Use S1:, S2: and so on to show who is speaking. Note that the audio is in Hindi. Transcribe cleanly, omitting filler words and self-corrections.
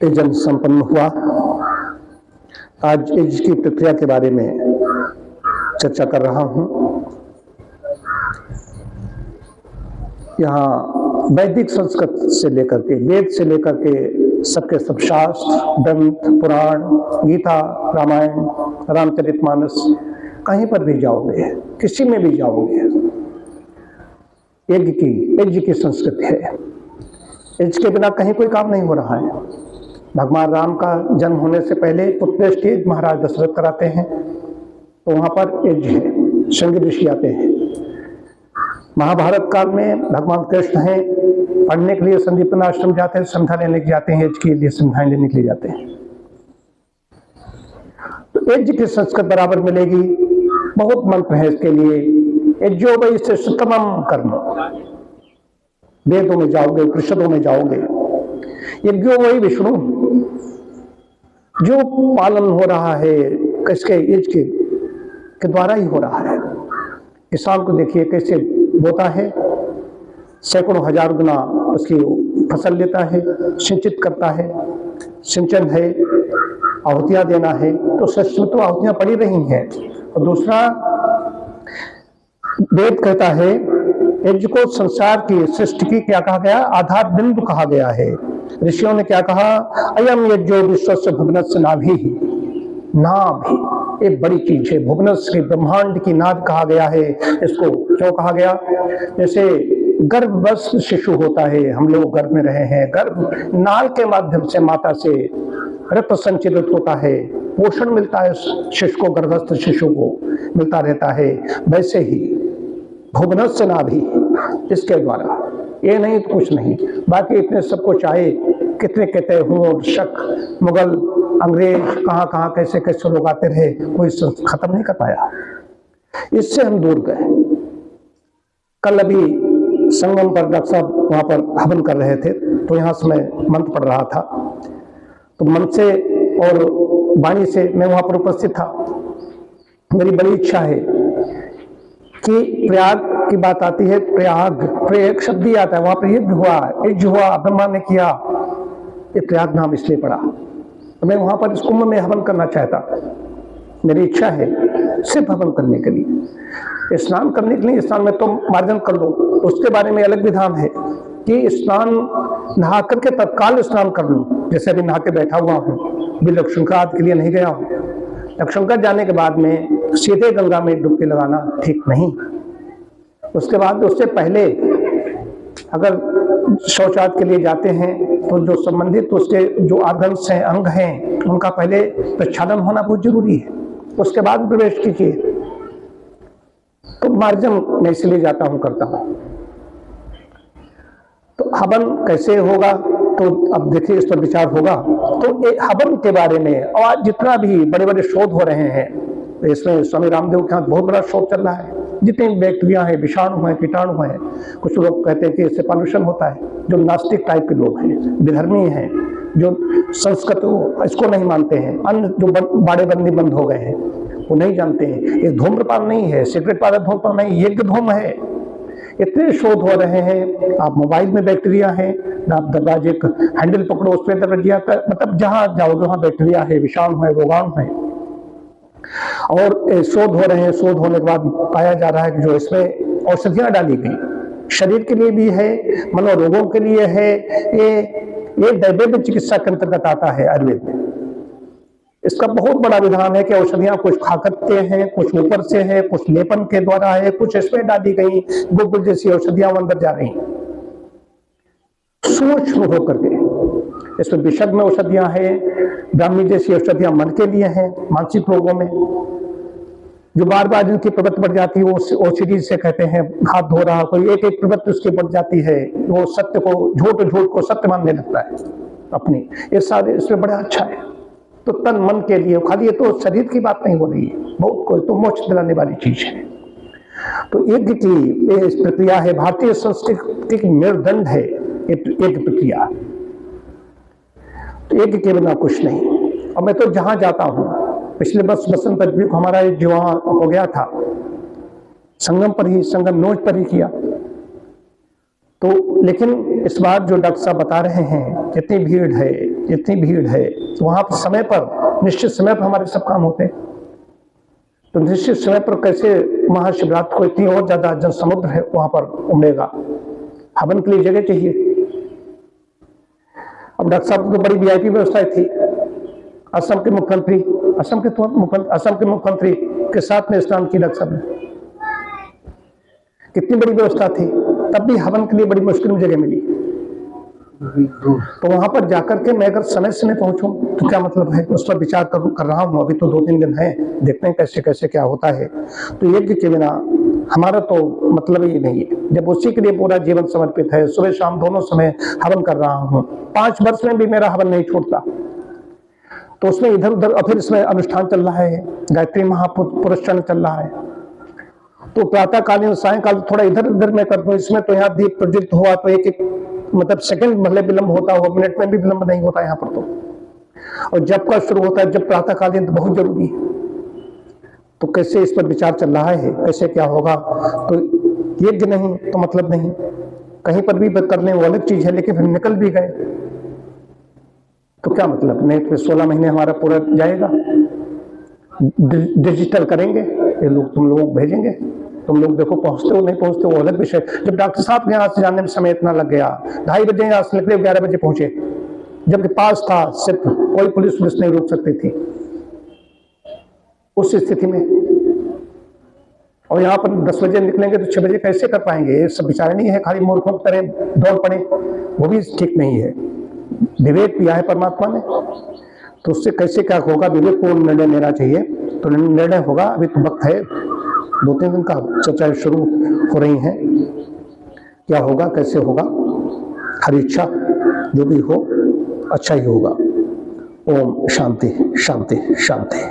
S1: यज्ञ संपन्न हुआ। आज यज्ञ की प्रक्रिया के बारे में चर्चा कर रहा हूं। यहाँ वैदिक संस्कृत से लेकर के, वेद से लेकर के सबके सब शास्त्र, ग्रंथ, पुराण, गीता, रामायण, रामचरितमानस, कहीं पर भी जाओगे, किसी में भी जाओगे, यज्ञ की संस्कृति है। यज्ञ के बिना कहीं कोई काम नहीं हो रहा है। भगवान राम का जन्म होने से पहले पुत्रश्रेष्ठ यज्ञ महाराज दशरथ कराते हैं, तो वहां पर यज्ञ है, शृंगी ऋषि आते हैं। महाभारत काल में भगवान कृष्ण हैं, पढ़ने के लिए संदीपन आश्रम जाते हैं, संध्या लेने के जाते हैं, यज्ञ के लिए संध्याएं लेने के लिए जाते हैं। तो यज्ञ की संस्कृत बराबर मिलेगी। बहुत मंत्र है इसके लिए। यज्ञो वै श्रेष्ठतमं कर्म, वेदों में जाओगे, उपनिषदों में जाओगे, यज्ञो वै विष्णु, जो पालन हो रहा है किसके, यज्ञ के द्वारा ही हो रहा है। किसान को देखिए कैसे बोता है, सैकड़ों हजार गुना उसकी फसल लेता है, सिंचित करता है, सिंचन है, आहुतियां देना है, तो सच में तो आहुतियां पड़ी रही हैं। और दूसरा, वेद कहता है यज्ञ को संसार की, सृष्टि की क्या कहा गया, आधार बिंदु कहा गया है। ऋषियों ने क्या कहा, अयम यज्ञो विश्वस्य भुवनस्य नाभि, नाभि एक बड़ी चीज है, भुवनस्य ब्रह्मांड की नाद कहा गया है। इसको क्यों कहा गया, जैसे गर्भवश शिशु होता है, हम लोग गर्भ में रहे हैं, गर्भ नाल के माध्यम से माता से रक्त संचित होता है, पोषण मिलता है शिशु को, गर्भस्थ शिशु को मिलता रहता है। वैसे ही भुवनस्य नाभि, इसके द्वारा, ये नहीं तो कुछ नहीं। बाकी इतने सबको चाहे कितने कहते हों, शक, मुगल, अंग्रेज, कहाँ कहाँ कैसे कैसे लोग आते रहे, कोई खत्म नहीं कर पाया। इससे हम दूर गए। कल अभी संगम पर डॉक्टर साहब वहां पर हवन कर रहे थे, तो यहाँ से मैं मंत्र पढ़ रहा था, तो मन से और वाणी से मैं वहां पर उपस्थित था। मेरी बड़ी इच्छा है कि प्रयाग की बात आती है, प्रयाग शब्द ही आता है, वहां पर यज्ञ हुआ, ब्रह्मा ने किया, ये प्रयाग नाम इसलिए पड़ा। तो मैं वहां पर इस कुंभ में हवन करना चाहता, मेरी इच्छा है सिर्फ हवन करने के लिए। स्नान करने के लिए, स्नान में तो मार्जन कर लो, उसके बारे में अलग विधान है कि स्नान नहा करके तत्काल स्नान कर लूं। जैसे अभी नहा के बैठा हुआ हूं, अभी लक्षणकाद के लिए नहीं गया हूं, लक्षणकाद जाने के बाद में सीधे गंगा में डुबकी लगाना ठीक नहीं। उसके बाद, उससे पहले अगर शौचालय के लिए जाते हैं तो जो संबंधित उसके जो आर्गन्स हैं, अंग हैं, उनका पहले प्रक्षालन होना बहुत जरूरी है, उसके बाद प्रवेश कीजिए। तो मार्जन मैं इसलिए जाता हूं, करता हूं। तो हवन कैसे होगा, तो अब देखिए इस पर विचार होगा। तो हवन के बारे में और जितना भी बड़े बड़े शोध हो रहे हैं, इसमें स्वामी रामदेव के यहाँ बहुत बड़ा शोध चल रहा है। जितने बैक्टीरिया हैं, विषाणु हैं, कीटाणु हैं, कुछ लोग कहते हैं कि इससे पॉल्यूशन होता है। जो नास्तिक टाइप के लोग हैं, विधर्मी हैं, जो संस्कृत इसको नहीं मानते हैं, अन्य जो बाड़े बंदी बंद हो गए हैं, वो नहीं जानते हैं ये धूम्रपान नहीं है, सिगरेट पान धूम्रपान नहीं, यज्ञ धूम है। इतने शोध हो रहे हैं। आप मोबाइल में बैक्टीरिया है, आप दरवाजे का हैंडल पकड़ो, उस पर दरवाजा, मतलब जहां जाओगे वहां बैक्टीरिया है, विषाणु है, रोगाणु है। और शोध हो रहे हैं। शोध होने के बाद पाया जा रहा है कि जो इसमें औषधियां डाली गई, शरीर के लिए भी है, मनोरोगों के लिए है। ये दैवेद्य चिकित्सा के अंतर्गत आता है आयुर्वेद में। इसका बहुत बड़ा विधान है कि औषधियां कुछ खा करते हैं, कुछ ऊपर से है, कुछ लेपन के द्वारा है, कुछ इसमें डाली गई गुग्गुल जैसी औषधियां अंदर जा रही, सूक्ष्म होकर के। इसमें विषग्न औषधियां हैं, ब्राह्मी जैसी औषधियां मन के लिए हैं, मानसिक रोगों में जो बार बार जिनकी प्रवृत्ति बढ़ जाती है, वो ओसीडी से कहते हैं, हाथ धो रहा, कोई एक एक प्रवृत्ति उसकी बढ़ जाती है, वो सत्य को, झूठ को सत्य मानने लगता है अपनी। ये सारे इसमें बड़ा अच्छा है। तो तन मन के लिए, खाली ये तो शरीर की बात नहीं हो रही है, बहुत कोई तो मोक्ष दिलाने वाली चीज है। तो यज्ञ की प्रक्रिया है, भारतीय संस्कृति की मेरुदंड है यज्ञ प्रक्रिया। तो यज्ञ के बिना कुछ नहीं। और मैं तो जहां जाता हूं, पिछले वर्ष बसंत पंचमी को हमारा जो वहां हो गया था, संगम पर ही, संगम नोच पर ही किया। तो लेकिन इस बार जो डॉक्टर साहब बता रहे हैं, कितनी भीड़ है, इतनी भीड़ है, तो वहां पर समय पर, निश्चित समय पर हमारे सब काम होते हैं, तो निश्चित समय पर कैसे महाशिवरात्रि को इतनी और ज्यादा जन समुद्र है वहां पर उमड़ेगा। हवन के लिए जगह चाहिए। अब डॉक्टर साहब को बड़ी वीआईपी व्यवस्था थी। असम के मुख्यमंत्री के साथ में स्नान की डॉक्टर साहब ने, कितनी बड़ी व्यवस्था थी, तब भी हवन के लिए बड़ी मुश्किल में जगह मिली। तो वहां पर जाकर के मैं अगर समय से नहीं पहुंचूं तो क्या मतलब है, उस पर विचार कर रहा हूं। अभी तो 2-3 दिन है, देखते हैं कैसे कैसे क्या होता है। तो यज्ञ के बिना हमारा तो मतलब ही नहीं है। जब उसी के लिए पूरा जीवन समर्पित है, सुबह शाम दोनों समय हवन कर रहा हूं, 5 वर्ष में भी मेरा हवन नहीं छूटता, तो उसमें इधर उधर, और फिर इसमें अनुष्ठान चल रहा है, गायत्री महापुरस्कार चल रहा है, तो प्रातःकालीन सायंकाल थोड़ा इधर उधर में कर दूं, इसमें तो यहाँ दीप प्रज्वलित हुआ तो एक मतलब सेकंड मतलब विलंब होता हो, मिनट में भी विलंब नहीं होता यहाँ पर तो। और जब का शुरू होता है, जब प्रातःकालीन, तो बहुत जरूरी है। तो कैसे इस पर विचार चल रहा है, कैसे क्या होगा। तो यज्ञ नहीं तो मतलब नहीं, कहीं पर भी करने वो अलग चीज है, लेकिन फिर निकल भी गए तो क्या मतलब। नहीं तो 16 महीने हमारा पूरा जाएगा। डिजिटल करेंगे, ये लोग तुम लोग भेजेंगे, तुम लोग देखो पहुंचते हो नहीं पहुंचते हो अलग विषय। जब डॉक्टर साहब के यहाँ से जाने में समय इतना लग गया, 2:30 बजे यहाँ से निकले, 11 बजे पहुंचे, जबकि पास था, सिर्फ कोई पुलिस नहीं रोक सकती थी उस स्थिति में। और यहाँ पर 10 बजे निकलेंगे तो 6 बजे कैसे कर पाएंगे। ये सब विचार नहीं है, खाली मूर्खों की तरह दौड़ पड़े, वो भी ठीक नहीं है। विवेक दिया है परमात्मा ने, तो उससे कैसे क्या होगा, विवेक को निर्णय लेना चाहिए। तो निर्णय होगा, अभी तो वक्त है, 2-3 दिन का चर्चा शुरू हो रही है, क्या होगा कैसे होगा, हरी इच्छा, जो भी हो अच्छा ही होगा। ओम शांति शांति शांति।